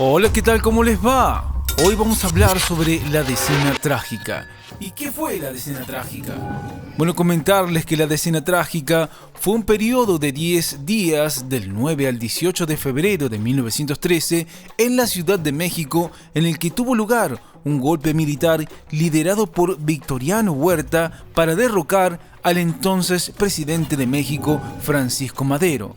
Hola, ¿qué tal? ¿Cómo les va? Hoy vamos a hablar sobre la decena trágica. ¿Y qué fue la decena trágica? Bueno, comentarles que la decena trágica fue un periodo de 10 días del 9 al 18 de febrero de 1913 en la Ciudad de México, en el que tuvo lugar un golpe militar liderado por Victoriano Huerta para derrocar al entonces presidente de México, Francisco Madero.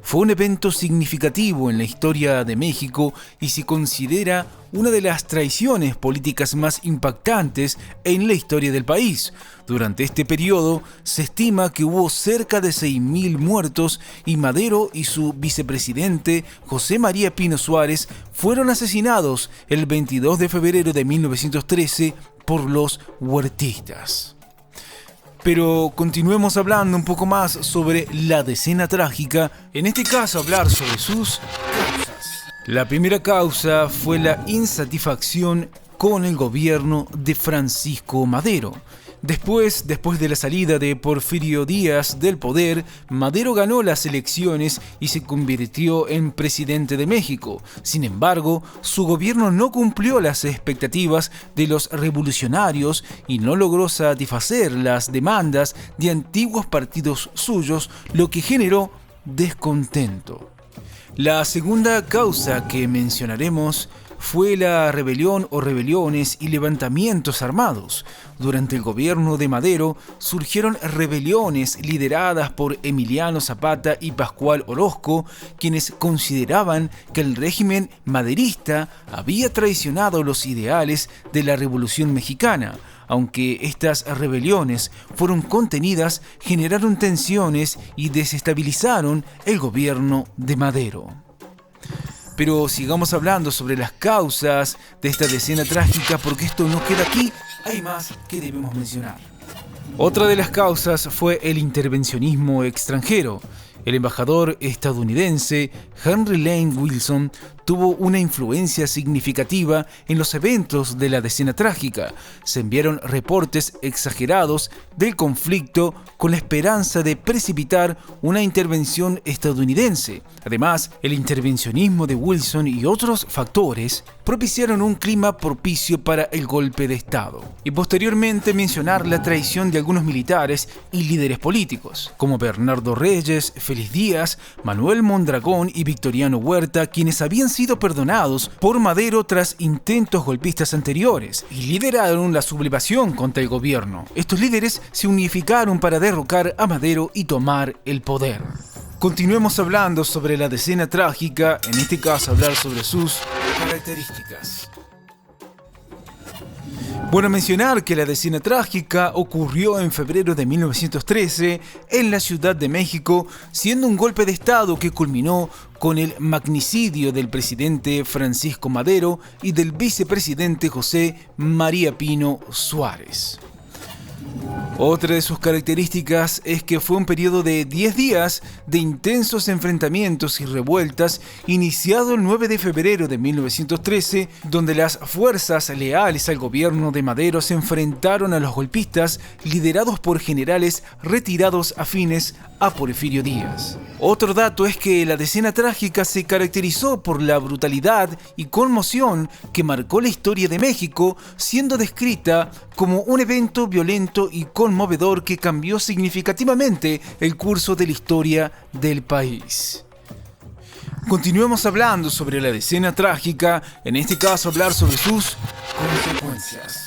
Fue un evento significativo en la historia de México y se considera una de las traiciones políticas más impactantes en la historia del país. Durante este periodo se estima que hubo cerca de 6.000 muertos y Madero y su vicepresidente José María Pino Suárez fueron asesinados el 22 de febrero de 1913 por los huertistas. Pero continuemos hablando un poco más sobre la decena trágica, en este caso hablar sobre sus causas. La primera causa fue la insatisfacción con el gobierno de Francisco Madero. Después de la salida de Porfirio Díaz del poder, Madero ganó las elecciones y se convirtió en presidente de México. Sin embargo, su gobierno no cumplió las expectativas de los revolucionarios y no logró satisfacer las demandas de antiguos partidos suyos, lo que generó descontento. La segunda causa que mencionaremos fue la rebelión o rebeliones y levantamientos armados. Durante el gobierno de Madero surgieron rebeliones lideradas por Emiliano Zapata y Pascual Orozco, quienes consideraban que el régimen maderista había traicionado los ideales de la Revolución Mexicana. Aunque estas rebeliones fueron contenidas, generaron tensiones y desestabilizaron el gobierno de Madero. Pero sigamos hablando sobre las causas de esta decena trágica, porque esto no queda aquí, hay más que debemos mencionar. Otra de las causas fue el intervencionismo extranjero. El embajador estadounidense Henry Lane Wilson tuvo una influencia significativa en los eventos de la decena trágica. Se enviaron reportes exagerados del conflicto con la esperanza de precipitar una intervención estadounidense. Además, el intervencionismo de Wilson y otros factores propiciaron un clima propicio para el golpe de Estado. Y posteriormente mencionar la traición de algunos militares y líderes políticos, como Bernardo Reyes, Félix Díaz, Manuel Mondragón y Victoriano Huerta, quienes habían sido perdonados por Madero tras intentos golpistas anteriores y lideraron la sublevación contra el gobierno. Estos líderes se unificaron para derrocar a Madero y tomar el poder. Continuemos hablando sobre la decena trágica, en este caso hablar sobre sus características. Bueno, mencionar que la decena trágica ocurrió en febrero de 1913 en la Ciudad de México, siendo un golpe de Estado que culminó con el magnicidio del presidente Francisco Madero y del vicepresidente José María Pino Suárez. Otra de sus características es que fue un periodo de 10 días de intensos enfrentamientos y revueltas, iniciado el 9 de febrero de 1913, donde las fuerzas leales al gobierno de Madero se enfrentaron a los golpistas liderados por generales retirados afines a Porfirio Díaz. Otro dato es que la decena trágica se caracterizó por la brutalidad y conmoción que marcó la historia de México, siendo descrita como un evento violento y conmovedor que cambió significativamente el curso de la historia del país. Continuemos hablando sobre la decena trágica, en este caso hablar sobre sus consecuencias.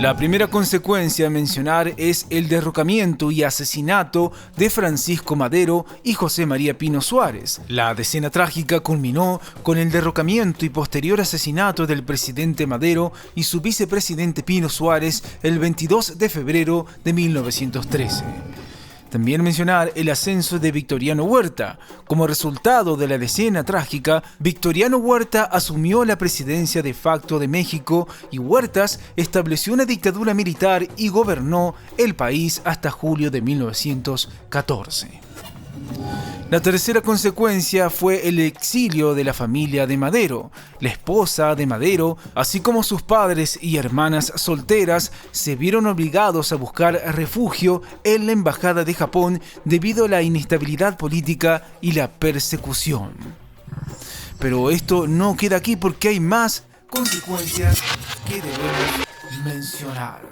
La primera consecuencia a mencionar es el derrocamiento y asesinato de Francisco Madero y José María Pino Suárez. La decena trágica culminó con el derrocamiento y posterior asesinato del presidente Madero y su vicepresidente Pino Suárez el 22 de febrero de 1913. También mencionar el ascenso de Victoriano Huerta. Como resultado de la decena trágica, Victoriano Huerta asumió la presidencia de facto de México y Huertas estableció una dictadura militar y gobernó el país hasta julio de 1914. La tercera consecuencia fue el exilio de la familia de Madero. La esposa de Madero, así como sus padres y hermanas solteras, se vieron obligados a buscar refugio en la embajada de Japón debido a la inestabilidad política y la persecución. Pero esto no queda aquí porque hay más consecuencias que debemos mencionar.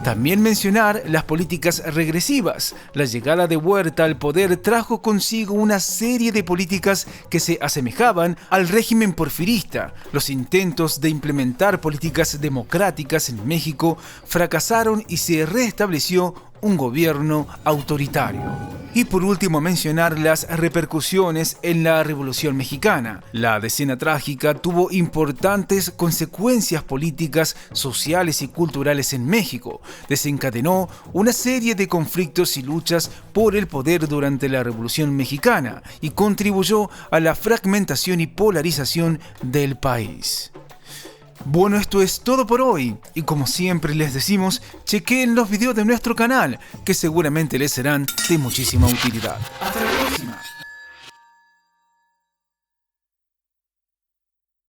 También mencionar las políticas regresivas. La llegada de Huerta al poder trajo consigo una serie de políticas que se asemejaban al régimen porfirista. Los intentos de implementar políticas democráticas en México fracasaron y se restableció un gobierno autoritario. Y por último mencionar las repercusiones en la Revolución Mexicana. La Decena Trágica tuvo importantes consecuencias políticas, sociales y culturales en México. Desencadenó una serie de conflictos y luchas por el poder durante la Revolución Mexicana y contribuyó a la fragmentación y polarización del país. Bueno, esto es todo por hoy, y como siempre les decimos, chequeen los videos de nuestro canal, que seguramente les serán de muchísima utilidad. Hasta la próxima.